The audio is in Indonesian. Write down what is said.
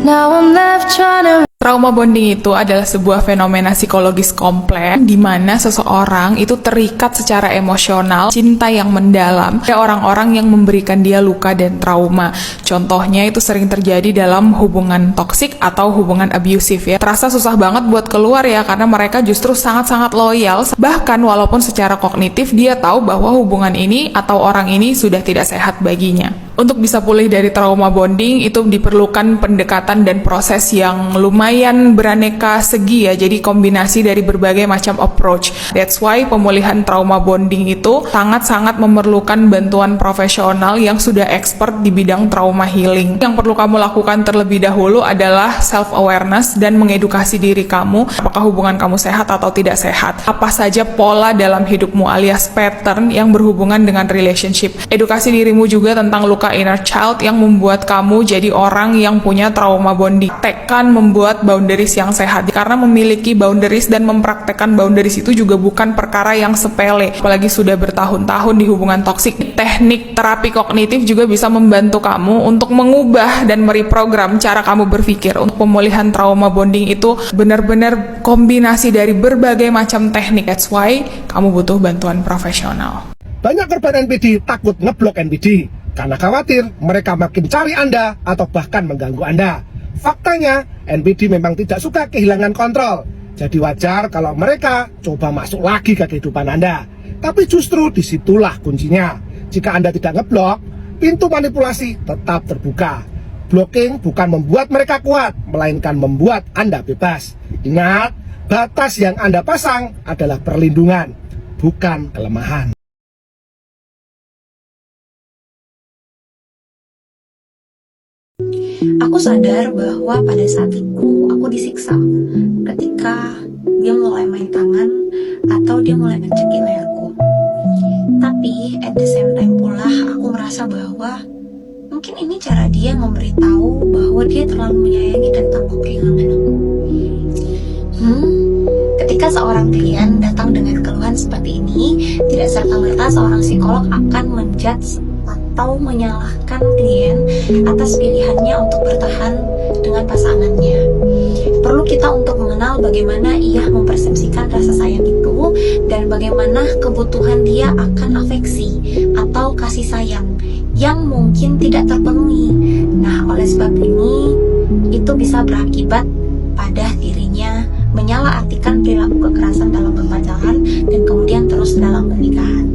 Now I'm left trying to. Trauma bonding itu adalah sebuah fenomena psikologis kompleks di mana seseorang itu terikat secara emosional, cinta yang mendalam ke orang-orang yang memberikan dia luka dan trauma. Contohnya itu sering terjadi dalam hubungan toksik atau hubungan abusive ya. Terasa susah banget buat keluar ya karena mereka justru sangat-sangat loyal. Bahkan walaupun secara kognitif dia tahu bahwa hubungan ini atau orang ini sudah tidak sehat baginya. Untuk bisa pulih dari trauma bonding itu diperlukan pendekatan dan proses yang lumayan beraneka segi ya. Jadi kombinasi dari berbagai macam approach. That's why pemulihan trauma bonding itu sangat-sangat memerlukan bantuan profesional yang sudah expert di bidang trauma healing. Yang perlu kamu lakukan terlebih dahulu adalah self-awareness dan mengedukasi diri kamu. Apakah hubungan kamu sehat atau tidak sehat? Apa saja pola dalam hidupmu alias pattern yang berhubungan dengan relationship. Edukasi dirimu juga tentang luka inner child yang membuat kamu jadi orang yang punya trauma bonding. Tekan membuat boundaries yang sehat karena memiliki boundaries dan mempraktekkan boundaries itu juga bukan perkara yang sepele. Apalagi sudah bertahun-tahun di hubungan toksik. Teknik terapi kognitif juga bisa membantu kamu untuk mengubah dan mereprogram cara kamu berpikir. Untuk pemulihan trauma bonding itu benar-benar kombinasi dari berbagai macam teknik. That's why kamu butuh bantuan profesional. Banyak korban NPD takut ngeblok NPD karena khawatir mereka makin cari Anda atau bahkan mengganggu Anda. Faktanya, NPD memang tidak suka kehilangan kontrol. Jadi wajar kalau mereka coba masuk lagi ke kehidupan Anda. Tapi justru disitulah kuncinya. Jika Anda tidak ngeblok, pintu manipulasi tetap terbuka. Blocking bukan membuat mereka kuat, melainkan membuat Anda bebas. Ingat, batas yang Anda pasang adalah perlindungan, bukan kelemahan. Aku sadar bahwa pada saat itu aku disiksa ketika dia mulai main tangan atau dia mulai ngecekik leherku. Tapi at the same time pula aku merasa bahwa mungkin ini cara dia memberitahu bahwa dia terlalu menyayangi dan takut kehilangan aku. Ketika seorang klien datang dengan keluhan seperti ini, tidak serta-merta seorang psikolog akan menjudge atau menyalahkan klien atas pilihannya untuk bertahan dengan pasangannya. Perlu kita untuk mengenal bagaimana ia mempersepsikan rasa sayang itu dan bagaimana kebutuhan dia akan afeksi atau kasih sayang yang mungkin tidak terpenuhi. Nah, oleh sebab ini itu bisa berakibat pada dirinya menyalahartikan perilaku kekerasan dalam berpacaran dan kemudian terus dalam pernikahan.